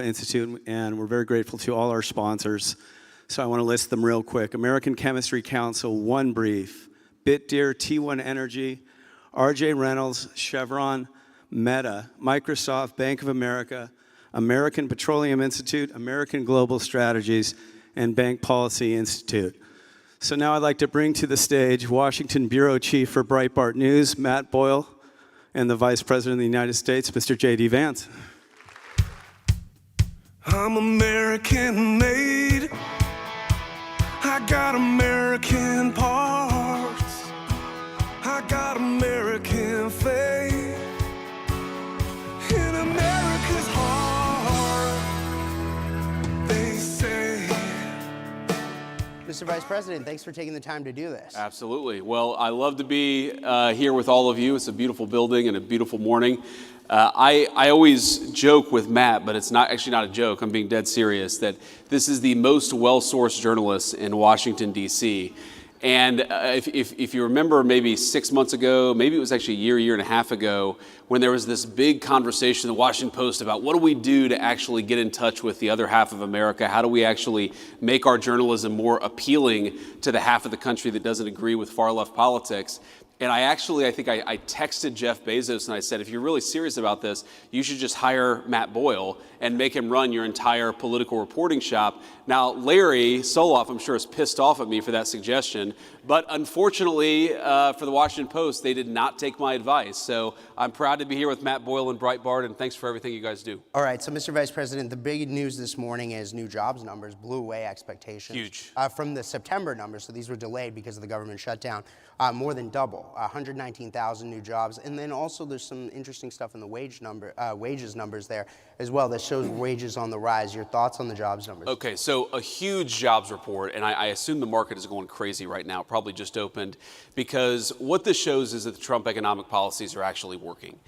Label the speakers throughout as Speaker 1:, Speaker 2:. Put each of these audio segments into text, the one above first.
Speaker 1: Institute, and we're very grateful to all our sponsors. So I want to list them real quick. American Chemistry Council, One Brief, BitDeer, T1 Energy, RJ Reynolds, Chevron, Meta, Microsoft, Bank of America, American Petroleum Institute, American Global Strategies, and Bank Policy Institute. So now I'd like to bring to the stage Washington Bureau Chief for Breitbart News, Matt Boyle, and the Vice President of the United States, Mr. JD Vance.
Speaker 2: I'm American made. I got American parts. I got American faith in America's heart. They say.
Speaker 3: Mr. Vice President, thanks for taking the time to do this.
Speaker 4: Absolutely. Well, I love to be here with all of you. It's a beautiful building and a beautiful morning. I always joke with Matt, but it's actually not a joke. I'm being dead serious that this is the most well-sourced journalist in Washington, D.C. And if you remember maybe 6 months ago, maybe it was actually a year and a half ago, when there was this big conversation in the Washington Post about what do we do to actually get in touch with the other half of America? How do we actually make our journalism more appealing to the half of the country that doesn't agree with far-left politics? And I think I texted Jeff Bezos and I said, if you're really serious about this, you should just hire Matt Boyle and make him run your entire political reporting shop. Now, Larry Soloff, I'm sure, is pissed off at me for that suggestion. But unfortunately, for the Washington Post, they did not take my advice. So I'm proud to be here with Matt Boyle and Breitbart, and thanks for everything you guys do.
Speaker 3: All right, so Mr. Vice President, the big news this morning is new jobs numbers blew away expectations.
Speaker 4: Huge.
Speaker 3: From the September numbers, so these were delayed because of the government shutdown, more than double, 119,000 new jobs. And then also there's some interesting stuff in the wages numbers there as well that shows wages on the rise. Your thoughts on the jobs numbers?
Speaker 4: Okay, so a huge jobs report, and I assume the market is going crazy right now, probably just opened, because what this shows is that the Trump economic policies are actually working.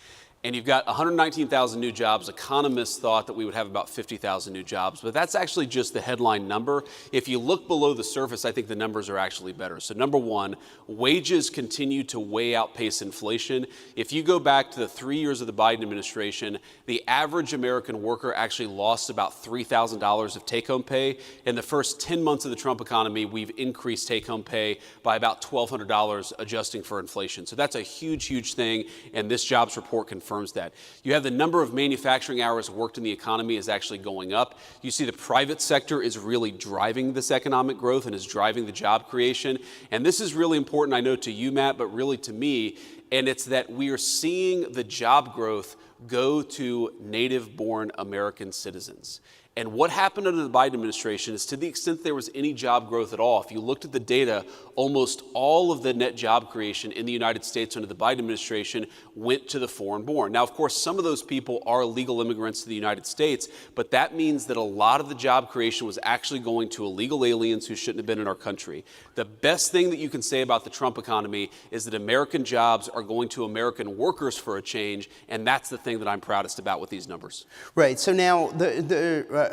Speaker 4: And you've got 119,000 new jobs. Economists thought that we would have about 50,000 new jobs, but that's actually just the headline number. If you look below the surface, I think the numbers are actually better. So number one, wages continue to way outpace inflation. If you go back to the 3 years of the Biden administration, the average American worker actually lost about $3,000 of take-home pay. In the first 10 months of the Trump economy, we've increased take-home pay by about $1,200, adjusting for inflation. So that's a huge, huge thing, and this jobs report confirms that. You have the number of manufacturing hours worked in the economy is actually going up. You see the private sector is really driving this economic growth and is driving the job creation. And this is really important, I know, to you, Matt, but really to me. And it's that we are seeing the job growth go to native-born American citizens. And what happened under the Biden administration is, to the extent there was any job growth at all, if you looked at the data, almost all of the net job creation in the United States under the Biden administration went to the foreign-born. Now, of course, some of those people are legal immigrants to the United States, but that means that a lot of the job creation was actually going to illegal aliens who shouldn't have been in our country. The best thing that you can say about the Trump economy is that American jobs are going to American workers for a change, and that's the thing that I'm proudest about with these numbers.
Speaker 3: Right, so now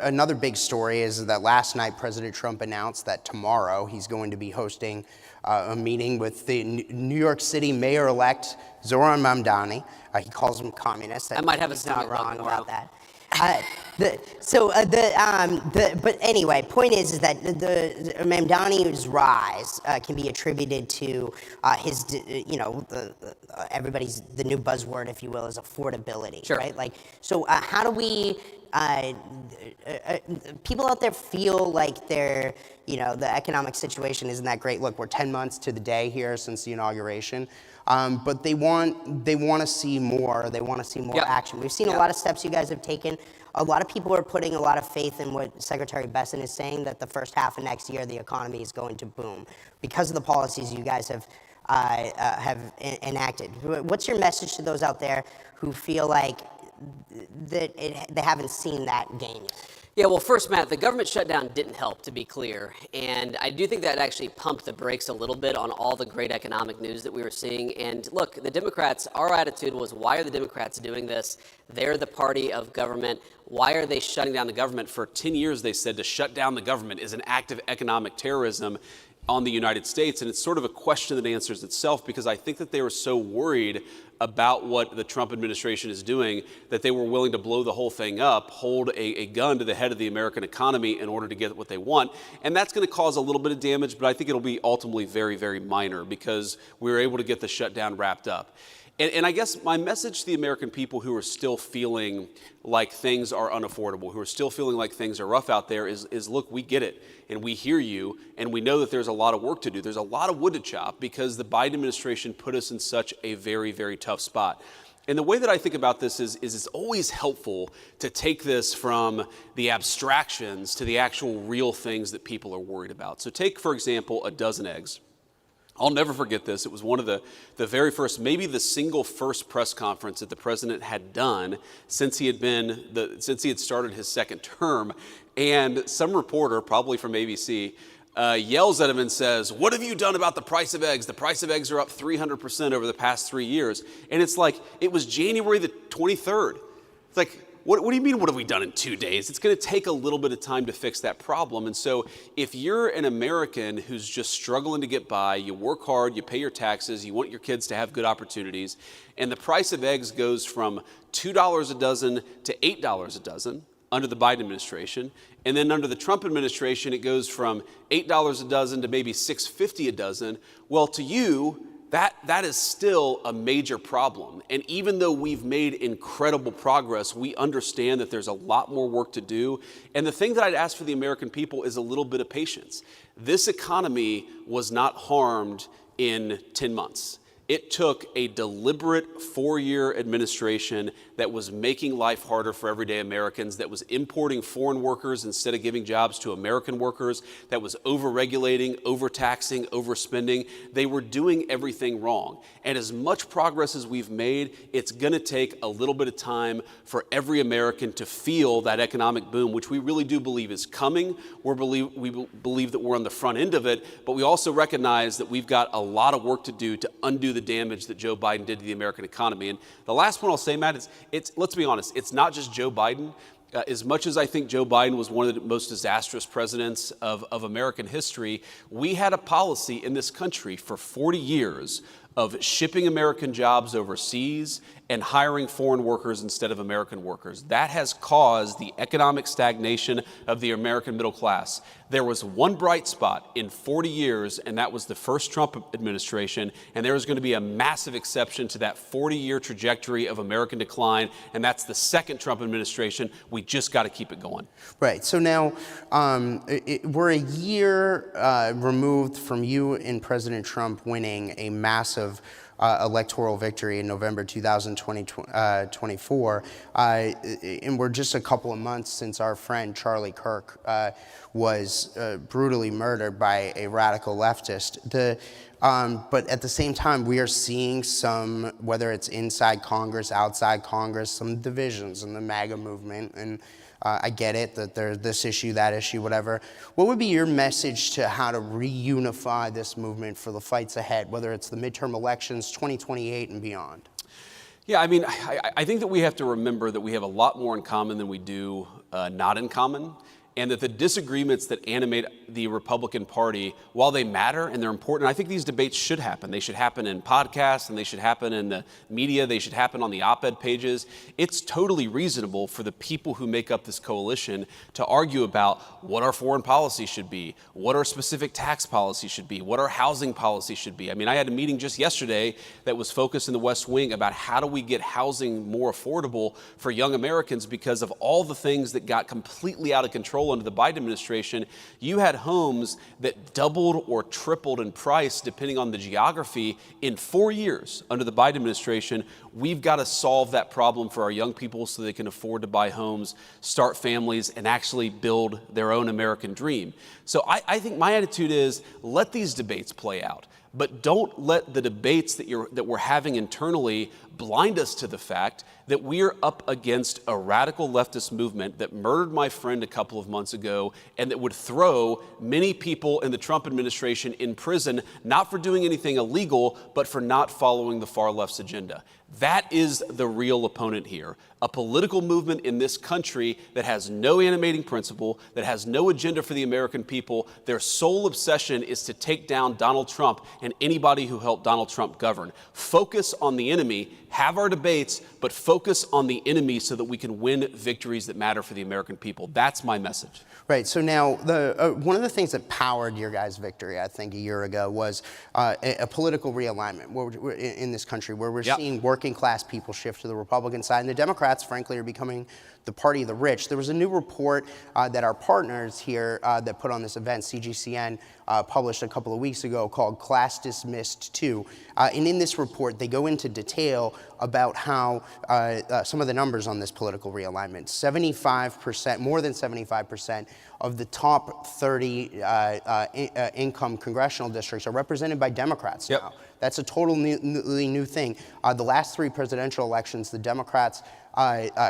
Speaker 3: another big story is that last night President Trump announced that tomorrow he's going to be hosting a meeting with the New York City mayor-elect Zohran Mamdani. He calls him communist.
Speaker 5: I might have
Speaker 3: he's
Speaker 5: a
Speaker 3: not wrong
Speaker 5: tomorrow.
Speaker 3: about that. But anyway, point is that the Mamdani's rise can be attributed to his, everybody's, the new buzzword, if you will, is affordability,
Speaker 5: Sure.
Speaker 3: right? Like, so how do we, people out there feel like they're, the economic situation isn't that great. Look, we're 10 months to the day here since the inauguration. But they want to see more. They want to see more action. We've seen a lot of steps you guys have taken. A lot of people are putting a lot of faith in what Secretary Besson is saying, that the first half of next year the economy is going to boom because of the policies you guys have enacted. What's your message to those out there who feel like that they haven't seen that gain yet?
Speaker 5: Yeah, well, first, Matt, the government shutdown didn't help, to be clear. And I do think that actually pumped the brakes a little bit on all the great economic news that we were seeing. And look, the Democrats, our attitude was, why are the Democrats doing this? They're the party of government. Why are they shutting down the government? For 10 years, they said to shut down the government is an act of economic terrorism on the United States. And it's sort of a question that answers itself, because I think that they were so worried
Speaker 4: about what the Trump administration is doing that they were willing to blow the whole thing up, hold a gun to the head of the American economy in order to get what they want. And that's going to cause a little bit of damage, but I think it'll be ultimately very, very minor because we were able to get the shutdown wrapped up. And I guess my message to the American people who are still feeling like things are unaffordable, who are still feeling like things are rough out there is look, we get it and we hear you and we know that there's a lot of work to do. There's a lot of wood to chop because the Biden administration put us in such a very, very tough spot. And the way that I think about this is it's always helpful to take this from the abstractions to the actual real things that people are worried about. So take, for example, a dozen eggs. I'll never forget this. It was one of the very first, maybe the single first press conference that the president had done since he had started his second term. And some reporter, probably from ABC, yells at him and says, "What have you done about the price of eggs? The price of eggs are up 300% over the past 3 years." And it's like, it was January the 23rd. It's like, what do you mean, what have we done in 2 days? It's going to take a little bit of time to fix that problem. And so if you're an American who's just struggling to get by, you work hard, you pay your taxes, you want your kids to have good opportunities, and the price of eggs goes from $2 a dozen to $8 a dozen under the Biden administration, and then under the Trump administration, it goes from $8 a dozen to maybe $6.50 a dozen. Well, to you, that is still a major problem. And even though we've made incredible progress, we understand that there's a lot more work to do. And the thing that I'd ask for the American people is a little bit of patience. This economy was not harmed in 10 months. It took a deliberate 4-year administration that was making life harder for everyday Americans, that was importing foreign workers instead of giving jobs to American workers, that was overregulating, overtaxing, overspending. They were doing everything wrong. And as much progress as we've made, it's going to take a little bit of time for every American to feel that economic boom, which we really do believe is coming. We believe that we're on the front end of it, but we also recognize that we've got a lot of work to do to undo the damage that Joe Biden did to the American economy. And the last one I'll say, Matt, is let's be honest, it's not just Joe Biden. As much as I think Joe Biden was one of the most disastrous presidents of American history, we had a policy in this country for 40 years of shipping American jobs overseas and hiring foreign workers instead of American workers. That has caused the economic stagnation of the American middle class. There was one bright spot in 40 years, and that was the first Trump administration, and there is going to be a massive exception to that 40-year trajectory of American decline, and that's the second Trump administration. We just got to keep it going.
Speaker 3: Right. So now we're a year removed from you and President Trump winning a massive electoral victory in November 2024. And we're just a couple of months since our friend Charlie Kirk was brutally murdered by a radical leftist. But at the same time, we are seeing some, whether it's inside Congress, outside Congress, some divisions in the MAGA movement. And I get it that there's this issue, that issue, whatever. What would be your message to how to reunify this movement for the fights ahead, whether it's the midterm elections, 2028 and beyond?
Speaker 4: Yeah, I mean, I think that we have to remember that we have a lot more in common than we do not in common, and that the disagreements that animate the Republican Party, while they matter and they're important, I think these debates should happen. They should happen in podcasts and they should happen in the media. They should happen on the op-ed pages. It's totally reasonable for the people who make up this coalition to argue about what our foreign policy should be, what our specific tax policy should be, what our housing policy should be. I mean, I had a meeting just yesterday that was focused in the West Wing about how do we get housing more affordable for young Americans because of all the things that got completely out of control under the Biden administration. You had homes that doubled or tripled in price depending on the geography in 4 years under the Biden administration. We've got to solve that problem for our young people so they can afford to buy homes, start families, and actually build their own American dream. So I think my attitude is let these debates play out. But don't let the debates that we're having internally blind us to the fact that we're up against a radical leftist movement that murdered my friend a couple of months ago and that would throw many people in the Trump administration in prison, not for doing anything illegal, but for not following the far left's agenda. That is the real opponent here. A political movement in this country that has no animating principle, that has no agenda for the American people. Their sole obsession is to take down Donald Trump. and anybody who helped Donald Trump govern. Focus on the enemy, have our debates, but focus on the enemy so that we can win victories that matter for the American people. That's my message.
Speaker 3: Right. So now, one of the things that powered your guys' victory, I think, a year ago was a political realignment in this country, where we're seeing working class people shift to the Republican side, and the Democrats, frankly, are becoming the party of the rich. There was a new report that our partners here that put on this event, CGCN, published a couple of weeks ago called Class Dismissed 2. And in this report, they go into detail about how some of the numbers on this political realignment. 75%, more than 75% of the top 30 income congressional districts are represented by Democrats now. That's a totally new thing. The last 3 presidential elections, the Democrats'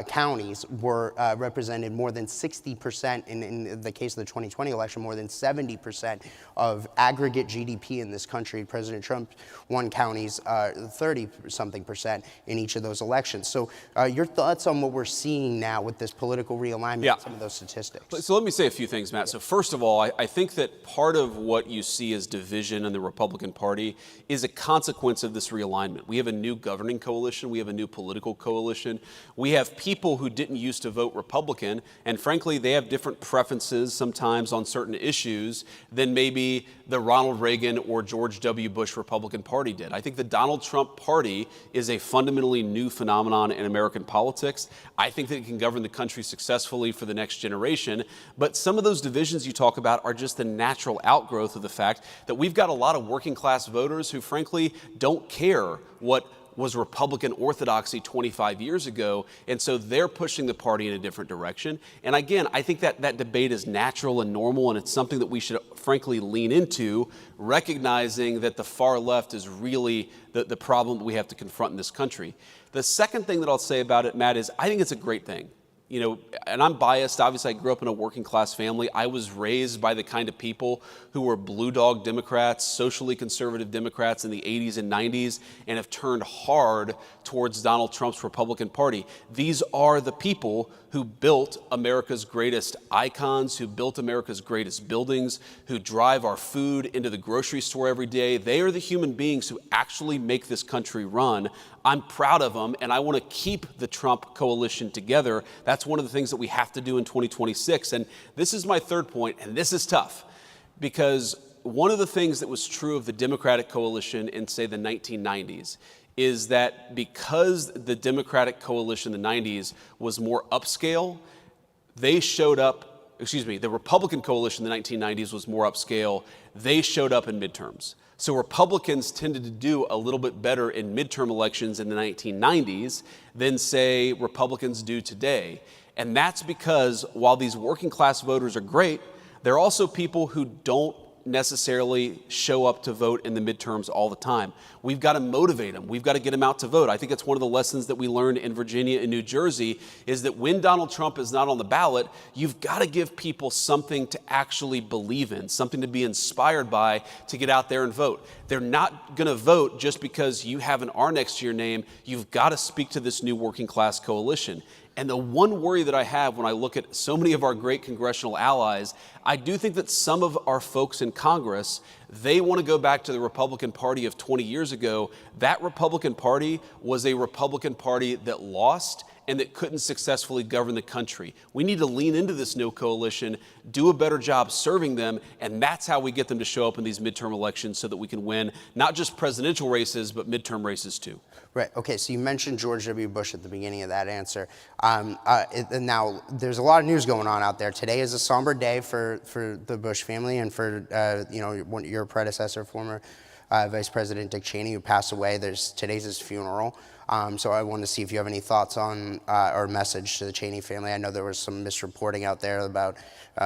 Speaker 3: counties were represented more than 60%, in the case of the 2020 election, more than 70% of aggregate GDP in this country. President Trump won counties 30-something% in each of those elections. So your thoughts on what we're seeing now with this political realignment and some of those statistics?
Speaker 4: So let me say a few things, Matt. So first of all, I think that part of what you see as division in the Republican Party is a consequence of this realignment. We have a new governing coalition. We have a new political coalition. We have people who didn't used to vote Republican, and frankly, they have different preferences sometimes on certain issues than maybe the Ronald Reagan or George W. Bush Republican Party did. I think the Donald Trump Party is a fundamentally new phenomenon in American politics. I think that it can govern the country successfully for the next generation, but some of those divisions you talk about are just the natural outgrowth of the fact that we've got a lot of working class voters who frankly don't care what was Republican orthodoxy 25 years ago, and so they're pushing the party in a different direction. And again, I think that debate is natural and normal, and it's something that we should frankly lean into, recognizing that the far left is really the problem that we have to confront in this country. The second thing that I'll say about it, Matt, is I think it's a great thing. You know, and I'm biased. Obviously, I grew up in a working class family. I was raised by the kind of people who were blue dog Democrats, socially conservative Democrats in the 80s and 90s, and have turned hard towards Donald Trump's Republican Party. These are the people who built America's greatest icons, who built America's greatest buildings, who drive our food into the grocery store every day. They are the human beings who actually make this country run. I'm proud of them, and I want to keep the Trump coalition together. That's one of the things that we have to do in 2026. And this is my third point, and this is tough, because one of the things that was true of the Democratic coalition in, say, the 1990s is that because the Democratic coalition in the 90s was more upscale, they showed up, the Republican coalition in the 1990s was more upscale, they showed up in midterms. So Republicans tended to do a little bit better in midterm elections in the 1990s than, say, Republicans do today. And that's because while these working class voters are great, they're also people who don't necessarily show up to vote in the midterms all the time. We've got to motivate them. We've got to get them out to vote. I think it's one of the lessons that we learned in Virginia and New Jersey is that when Donald Trump is not on the ballot, you've got to give people something to actually believe in, something to be inspired by to get out there and vote. They're not going to vote just because you have an R next to your name. You've got to speak to this new working class coalition. And the one worry that I have when I look at so many of our great congressional allies, I do think that some of our folks in Congress, they want to go back to the Republican Party of 20 years ago. That Republican Party was a Republican Party that lost and that couldn't successfully govern the country. We need to lean into this new coalition, do a better job serving them, and that's how we get them to show up in these midterm elections so that we can win not just presidential races, but midterm races too. Right.
Speaker 3: Okay, so you mentioned George W. Bush at the beginning of that answer. Now, there's a lot of news going on out there. Today is a somber day for the Bush family and for your predecessor, former Vice President Dick Cheney, who passed away. Today's his funeral. So I wanted to see if you have any thoughts on or message to the Cheney family. I know there was some misreporting out there about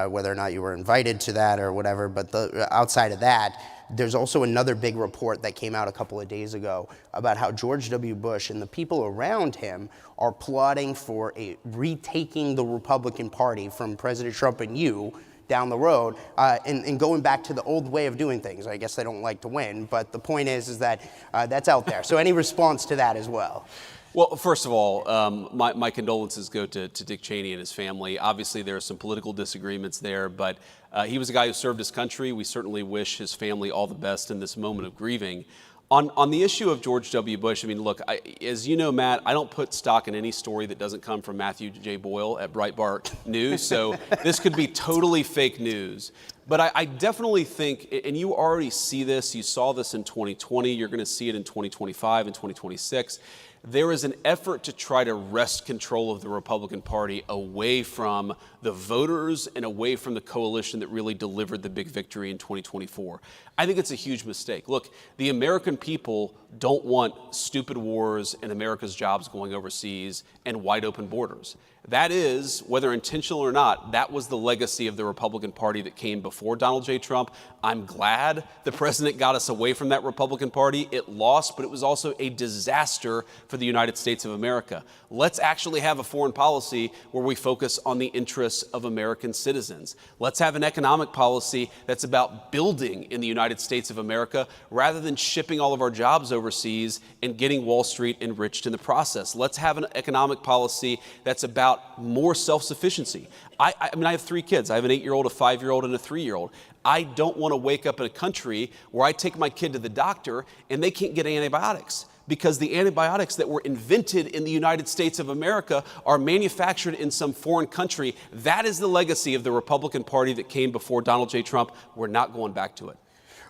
Speaker 3: whether or not you were invited to that or whatever, but outside of that, there's also another big report that came out a couple of days ago about how George W. Bush and the people around him are plotting for retaking the Republican Party from President Trump and you down the road and going back to the old way of doing things. I guess they don't like to win, but the point is that that's out there. So any response to that as well?
Speaker 4: Well, first of all, my condolences go to Dick Cheney and his family. Obviously, there are some political disagreements there, but he was a guy who served his country. We certainly wish his family all the best in this moment of grieving. On the issue of George W. Bush, I mean, look, as you know, Matt, I don't put stock in any story that doesn't come from Matthew J. Boyle at Breitbart News, so this could be totally fake news. But I definitely think, and you already see this, you saw this in 2020, you're going to see it in 2025 and 2026, there is an effort to try to wrest control of the Republican Party away from the voters and away from the coalition that really delivered the big victory in 2024. I think it's a huge mistake. Look, the American people don't want stupid wars and America's jobs going overseas and wide open borders. That is, whether intentional or not, that was the legacy of the Republican Party that came before Donald J. Trump. I'm glad the president got us away from that Republican Party. It lost, but it was also a disaster for the United States of America. Let's actually have a foreign policy where we focus on the interests of American citizens. Let's have an economic policy that's about building in the United States of America rather than shipping all of our jobs overseas and getting Wall Street enriched in the process. Let's have an economic policy that's about more self-sufficiency. I mean, I have 3 kids. I have an 8-year-old, a 5-year-old, and a 3-year-old. I don't want to wake up in a country where I take my kid to the doctor and they can't get antibiotics, because the antibiotics that were invented in the United States of America are manufactured in some foreign country. That is the legacy of the Republican Party that came before Donald J. Trump. We're not going back to it.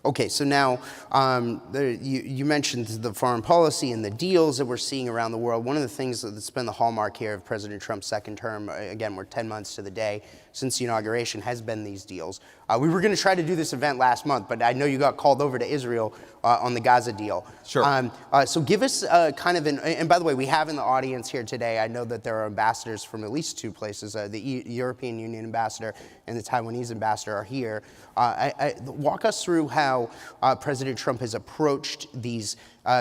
Speaker 3: Okay, so now you mentioned the foreign policy and the deals that we're seeing around the world. One of the things that's been the hallmark here of President Trump's second term, again, we're 10 months to the day since the inauguration, has been these deals. We were going to try to do this event last month, but I know you got called over to Israel on the Gaza deal.
Speaker 4: Sure.
Speaker 3: So give us kind of and by the way, we have in the audience here today, I know that there are ambassadors from at least 2 places. The European Union ambassador and the Taiwanese ambassador are here. Walk us through how President Trump has approached these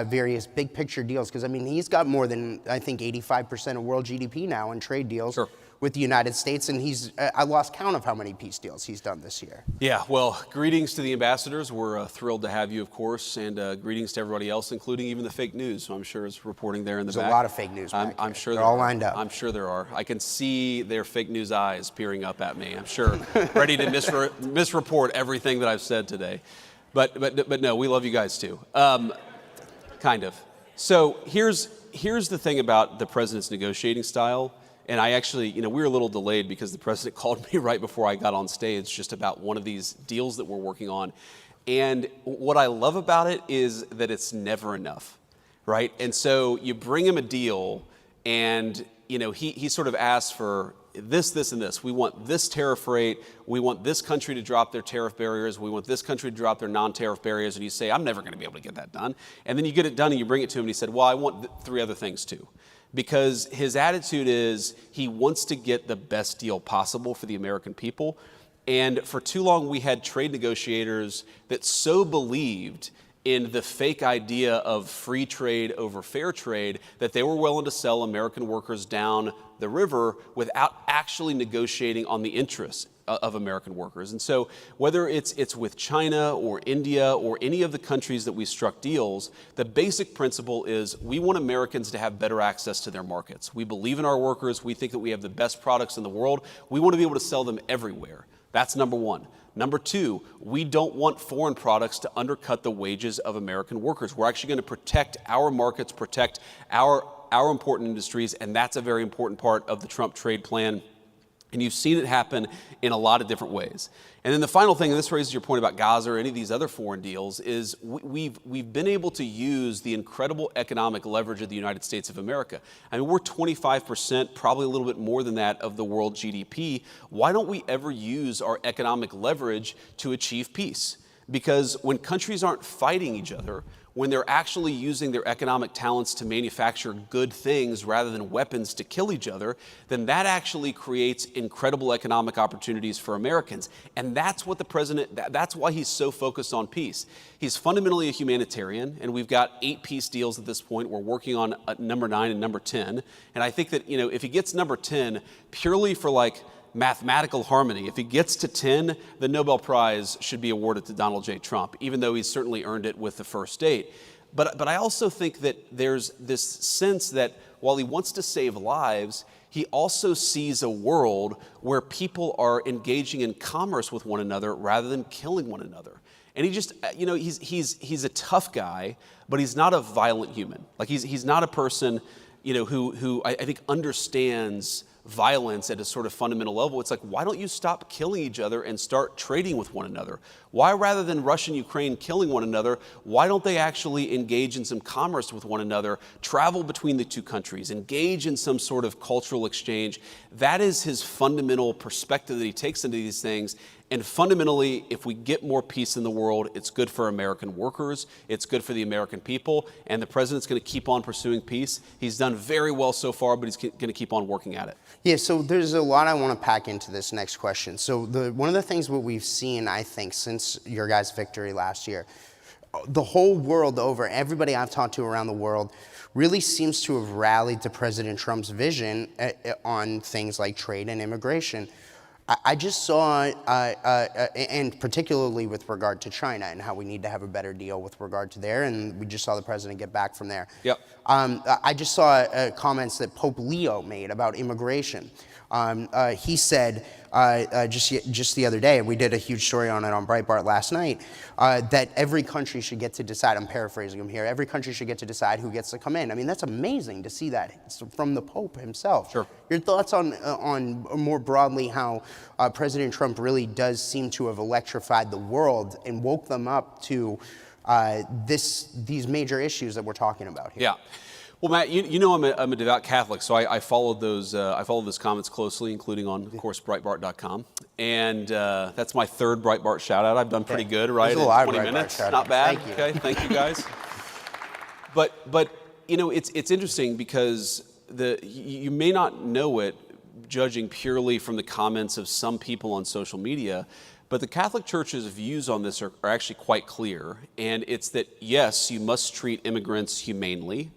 Speaker 3: various big picture deals, because I mean, he's got more than, I think, 85% of world GDP now in trade deals.
Speaker 4: Sure.
Speaker 3: With the United States, and I lost count of how many peace deals he's done this year.
Speaker 4: Yeah, well, greetings to the ambassadors. We're thrilled to have you, of course, and greetings to everybody else, including even the fake news, who I'm sure is reporting there in the back.
Speaker 3: There's a lot of fake news back
Speaker 4: I'm
Speaker 3: here.
Speaker 4: sure
Speaker 3: they're all lined up.
Speaker 4: I'm sure there are. I can see their fake news eyes peering up at me, I'm sure, ready to misreport everything that I've said today. But no, we love you guys too. Kind of. So here's the thing about the president's negotiating style. And I actually, we were a little delayed because the president called me right before I got on stage just about one of these deals that we're working on. And what I love about it is that it's never enough, right? And so you bring him a deal and, he sort of asks for this, this, and this. We want this tariff rate. We want this country to drop their tariff barriers. We want this country to drop their non-tariff barriers. And you say, I'm never going to be able to get that done. And then you get it done and you bring it to him and he said, well, I want 3 other things too. Because his attitude is he wants to get the best deal possible for the American people. And for too long, we had trade negotiators that so believed in the fake idea of free trade over fair trade that they were willing to sell American workers down the river without actually negotiating on the interests of American workers. And so whether it's with China or India or any of the countries that we struck deals, the basic principle is we want Americans to have better access to their markets. We believe in our workers. We think that we have the best products in the world. We want to be able to sell them everywhere. That's number 1. Number 2, we don't want foreign products to undercut the wages of American workers. We're actually going to protect our markets, protect our important industries, and that's a very important part of the Trump trade plan. And you've seen it happen in a lot of different ways. And then the final thing, and this raises your point about Gaza or any of these other foreign deals, is we've been able to use the incredible economic leverage of the United States of America. I mean, we're 25%, probably a little bit more than that, of the world GDP. Why don't we ever use our economic leverage to achieve peace? Because when countries aren't fighting each other, when they're actually using their economic talents to manufacture good things rather than weapons to kill each other, then that actually creates incredible economic opportunities for Americans. And that's what the president, that's why he's so focused on peace. He's fundamentally a humanitarian, and we've got 8 peace deals at this point. We're working on number 9 and number 10. And I think that, if he gets number 10 purely for mathematical harmony, if he gets to 10, the Nobel Prize should be awarded to Donald J. Trump, even though he's certainly earned it with the first 8. But I also think that there's this sense that while he wants to save lives, he also sees a world where people are engaging in commerce with one another rather than killing one another. And he just, he's a tough guy, but he's not a violent human. Like he's not a person, who I think understands violence at a sort of fundamental level. It's like, why don't you stop killing each other and start trading with one another? Why, rather than Russia and Ukraine killing one another, why don't they actually engage in some commerce with one another, travel between the two countries, engage in some sort of cultural exchange? That is his fundamental perspective that he takes into these things. And fundamentally, if we get more peace in the world, it's good for American workers, it's good for the American people, and the president's going to keep on pursuing peace. He's done very well so far, but he's going to keep on working at it.
Speaker 3: Yeah, so there's a lot I want to pack into this next question. So one of the things what we've seen, I think, since your guys' victory last year, the whole world over, everybody I've talked to around the world really seems to have rallied to President Trump's vision on things like trade and immigration. I just saw, and particularly with regard to China and how we need to have a better deal with regard to there, and we just saw the president get back from there.
Speaker 4: Yep.
Speaker 3: I just saw comments that Pope Leo made about immigration. He said just the other day, we did a huge story on it on Breitbart last night, that every country should get to decide, I'm paraphrasing him here, every country should get to decide who gets to come in. I mean, that's amazing to see that from the Pope himself.
Speaker 4: Sure.
Speaker 3: Your thoughts on more broadly how President Trump really does seem to have electrified the world and woke them up to these major issues that we're talking about here?
Speaker 4: Yeah. Well, Matt, I'm a devout Catholic, so I followed those comments closely, including on, of course, Breitbart.com. And that's my third Breitbart shout out. I've done pretty good, right?
Speaker 3: There's a lot
Speaker 4: in 20
Speaker 3: of Breitbart
Speaker 4: minutes.
Speaker 3: shout-outs.
Speaker 4: Not bad.
Speaker 3: Thank you.
Speaker 4: Okay, thank you guys. But it's interesting because you may not know it, judging purely from the comments of some people on social media, but the Catholic Church's views on this are actually quite clear. And it's that, yes, you must treat immigrants humanely.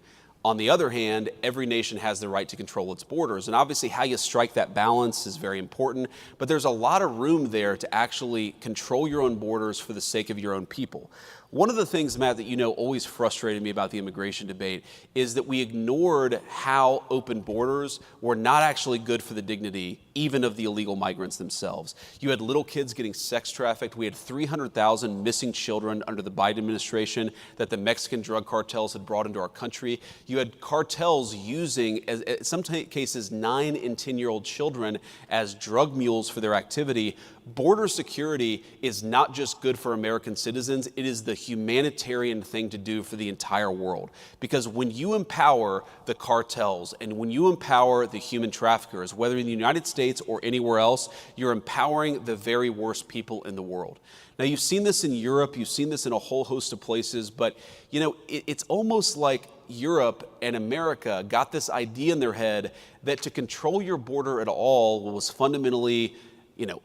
Speaker 4: On the other hand, every nation has the right to control its borders. And obviously how you strike that balance is very important, but there's a lot of room there to actually control your own borders for the sake of your own people. One of the things, Matt, that always frustrated me about the immigration debate is that we ignored how open borders were not actually good for the dignity even of the illegal migrants themselves. You had little kids getting sex trafficked. We had 300,000 missing children under the Biden administration that the Mexican drug cartels had brought into our country. You had cartels using, in some cases, 9 and 10-year-old children as drug mules for their activity. Border security is not just good for American citizens, it is the humanitarian thing to do for the entire world. Because when you empower the cartels and when you empower the human traffickers, whether in the United States or anywhere else, you're empowering the very worst people in the world. Now, you've seen this in Europe, you've seen this in a whole host of places, but it's almost like Europe and America got this idea in their head that to control your border at all was fundamentally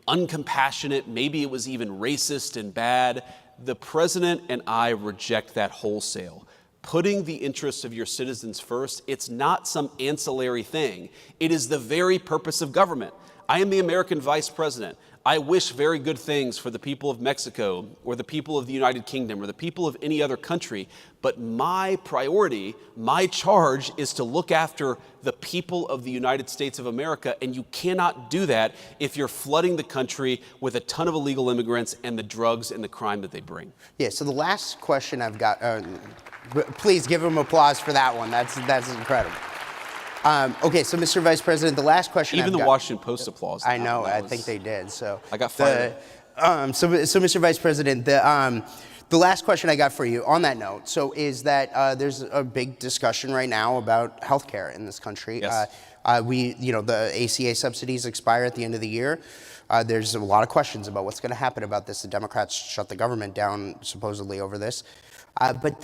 Speaker 4: uncompassionate, maybe it was even racist and bad. The president and I reject that wholesale. Putting the interests of your citizens first, it's not some ancillary thing. It is the very purpose of government. I am the American vice president. I wish very good things for the people of Mexico or the people of the United Kingdom or the people of any other country. But my priority, my charge is to look after the people of the United States of America. And you cannot do that if you're flooding the country with a ton of illegal immigrants and the drugs and the crime that they bring.
Speaker 3: Yeah, so the last question I've got, please give him applause for that one. That's incredible. Okay, so Mr. Vice President, the last question
Speaker 4: Even the Washington Post applause.
Speaker 3: I know, I think they did. So
Speaker 4: I got fired.
Speaker 3: So Mr. Vice President, the last question I got for you on that note, so is that there's a big discussion right now about healthcare in this country.
Speaker 4: Yes.
Speaker 3: The ACA subsidies expire at the end of the year. There's a lot of questions about what's going to happen about this. The Democrats shut the government down supposedly over this. But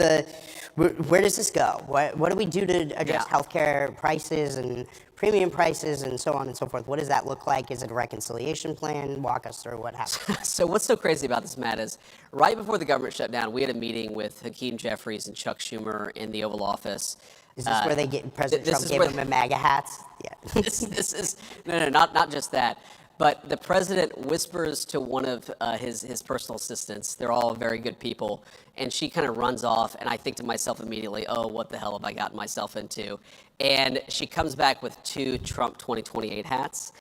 Speaker 3: where does this go? What do we do to address healthcare prices and premium prices and so on and so forth? What does that look like? Is it a reconciliation plan? Walk us through what happened.
Speaker 5: So what's so crazy about this, Matt, is right before the government shut down, we had a meeting with Hakeem Jeffries and Chuck Schumer in the Oval Office.
Speaker 3: Is this where President Trump gave them the MAGA hats? Yeah.
Speaker 5: This is not just that. But the president whispers to one of his personal assistants. They're all very good people. And she kind of runs off. And I think to myself immediately, oh, what the hell have I gotten myself into? And she comes back with 2 Trump 2028 hats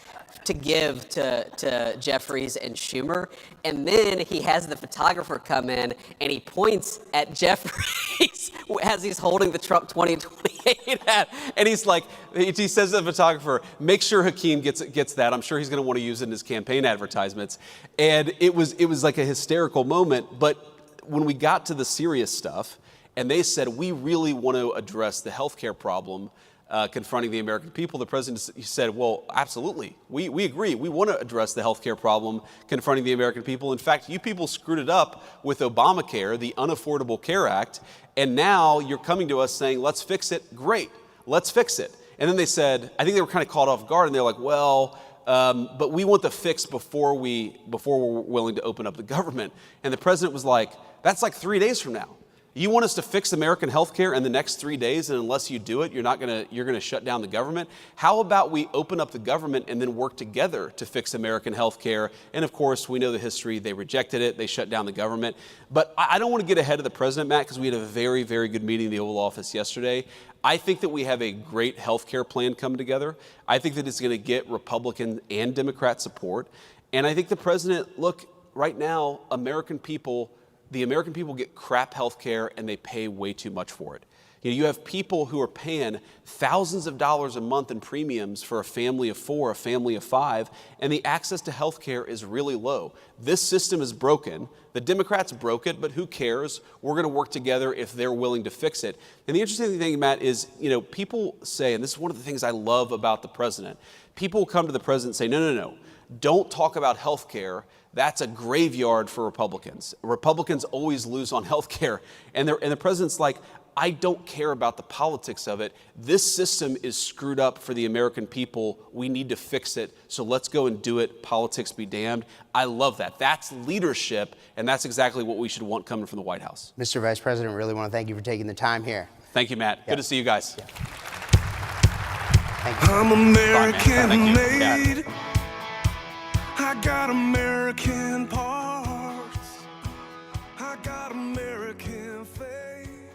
Speaker 5: to give to Jeffries and Schumer. And then he has the photographer come in and he points at Jeffries as he's holding the Trump 2028 hat. And he's like, he says to the photographer, make sure Hakeem gets that. I'm sure he's going to want to use it in his campaign advertisements. And it was like a hysterical moment. But when we got to the serious stuff, and they said, we really want to address the healthcare problem confronting the American people, the president said, well, absolutely. We agree. We want to address the healthcare problem confronting the American people. In fact, you people screwed it up with Obamacare, the Unaffordable Care Act, and now you're coming to us saying, let's fix it. Great. Let's fix it. And then they said, I think they were kind of caught off guard, and they're like, well, but we want the fix before we're willing to open up the government. And the president was like, that's like 3 days from now. You want us to fix American health care in the next 3 days, and unless you do it, you're gonna shut down the government? How about we open up the government and then work together to fix American health care? And of course, we know the history. They rejected it. They shut down the government. But I don't want to get ahead of the president, Matt, because we had a very, very good meeting in the Oval Office yesterday. I think that we have a great health care plan coming together. I think that it's going to get Republican and Democrat support. And I think the president, look, right now, the American people get crap health care and they pay way too much for it. You have people who are paying thousands of dollars a month in premiums for a family of 4, a family of 5, and the access to health care is really low. This system is broken. The Democrats broke it, but who cares? We're going to work together if they're willing to fix it. And the interesting thing, Matt, is, people say, and this is one of the things I love about the president, people come to the president and say, no, don't talk about health care. That's a graveyard for Republicans. Republicans always lose on health care. And the president's like, I don't care about the politics of it. This system is screwed up for the American people. We need to fix it. So let's go and do it. Politics be damned. I love that. That's leadership. And that's exactly what we should want coming from the White House.
Speaker 3: Mr. Vice President, really want to thank you for taking the time here.
Speaker 4: Thank you, Matt. Good to see you guys.
Speaker 3: Yeah. Thank you.
Speaker 2: I'm American
Speaker 4: Bye, man. Thank you.
Speaker 2: made. I got American